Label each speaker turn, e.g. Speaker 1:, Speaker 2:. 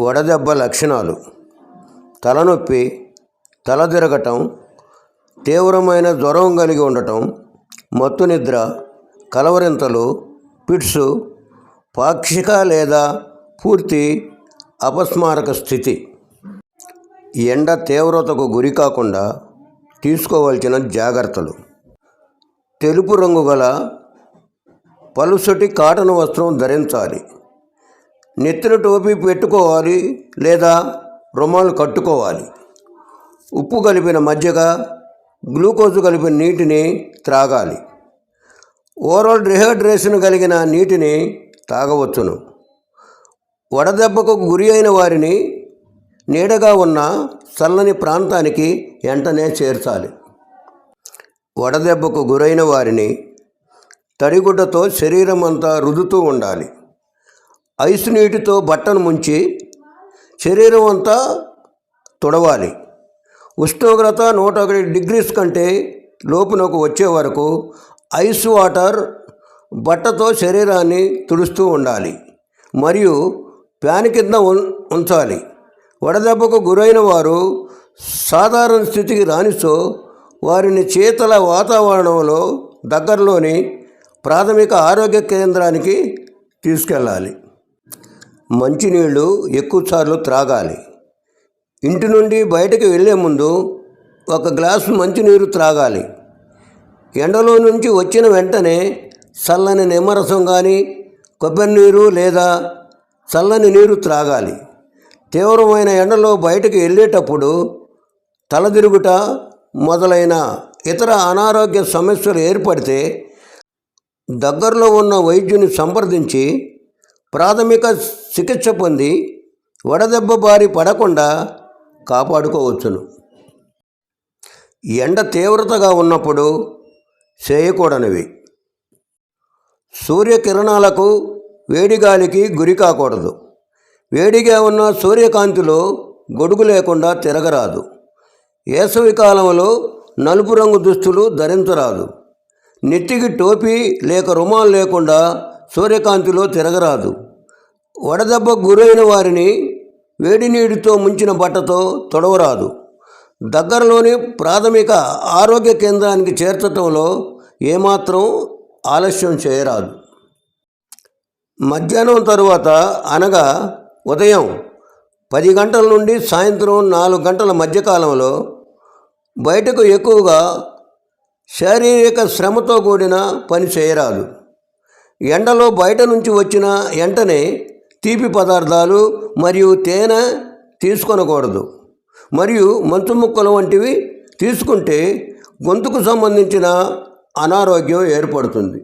Speaker 1: వడదెబ్బ లక్షణాలు: తలనొప్పి, తల తిరగటం, తీవ్రమైన జ్వరం కలిగి ఉండటం, మత్తు నిద్ర, కలవరింతలు, ఫిట్స్, పాక్షిక లేదా పూర్తి అపస్మారక స్థితి. ఎండ తీవ్రతకు గురి కాకుండా తీసుకోవాల్సిన జాగ్రత్తలు: తెలుపు రంగు గల పలుసటి కాటన్ వస్త్రం ధరించాలి. నెత్తిన టోపీ పెట్టుకోవాలి లేదా రుమాలు కట్టుకోవాలి. ఉప్పు కలిపిన మజ్జిగ, గ్లూకోజు కలిపిన నీటిని త్రాగాలి. ఓరల్ డిహైడ్రేషన్ కలిగిన నీటిని తాగవచ్చును. వడదెబ్బకు గురి అయిన వారిని నీడగా ఉన్న చల్లని ప్రాంతానికి వెంటనే చేర్చాలి. వడదెబ్బకు గురైన వారిని తడిగుడ్డతో శరీరం అంతా రుద్దుతూ ఉండాలి. ఐసు నీటితో బట్టను ముంచి శరీరం అంతా తుడవాలి. ఉష్ణోగ్రత 101 డిగ్రీస్ కంటే లోపునకు వచ్చే వరకు ఐస్ వాటర్ బట్టతో శరీరాన్ని తుడుస్తూ ఉండాలి మరియు ఫ్యాన్ కింద ఉంచాలి. వడదెబ్బకు గురైన వారు సాధారణ స్థితికి రానిచో వారిని శీతల వాతావరణంలో దగ్గరలోని ప్రాథమిక ఆరోగ్య కేంద్రానికి తీసుకెళ్ళాలి. మంచినీళ్ళు ఎక్కువసార్లు త్రాగాలి. ఇంటి నుండి బయటకు వెళ్ళే ముందు 1 గ్లాసు మంచినీరు త్రాగాలి. ఎండలో నుంచి వచ్చిన వెంటనే చల్లని నిమ్మరసం కానీ కొబ్బరి నీరు లేదా చల్లని నీరు త్రాగాలి. తీవ్రమైన ఎండలో బయటకు వెళ్ళేటప్పుడు తలదిరుగుట మొదలైన ఇతర అనారోగ్య సమస్యలు ఏర్పడితే దగ్గరలో ఉన్న వైద్యుని సంప్రదించి ప్రాథమిక చికిత్స పొంది వడదెబ్బ బారి పడకుండా కాపాడుకోవచ్చును. ఎండ తీవ్రతగా ఉన్నప్పుడు చేయకూడనివి: సూర్యకిరణాలకు, వేడిగాలికి గురి కాకూడదు. వేడిగా ఉన్న సూర్యకాంతిలో గొడుగు లేకుండా తిరగరాదు. వేసవి కాలంలో నలుపు రంగు దుస్తులు ధరించరాదు. నెత్తికి టోపీ లేక రుమాలు లేకుండా సూర్యకాంతిలో తిరగరాదు. వడదెబ్బకు గురైన వారిని వేడి నీటితో ముంచిన బట్టతో తొడవరాదు. దగ్గరలోని ప్రాథమిక ఆరోగ్య కేంద్రానికి చేర్చడంలో ఏమాత్రం ఆలస్యం చేయరాదు. మధ్యాహ్నం తరువాత అనగా ఉదయం 10 గంటల నుండి సాయంత్రం 4 గంటల మధ్యకాలంలో బయటకు ఎక్కువగా శారీరక శ్రమతో కూడిన పని చేయరాదు. ఎండలో బయట నుంచి వచ్చిన వెంటనే తీపి పదార్థాలు మరియు తేనె తీసుకొనకూడదు మరియు మంచు ముక్కలు వంటివి తీసుకుంటే గొంతుకు సంబంధించిన అనారోగ్యం ఏర్పడుతుంది.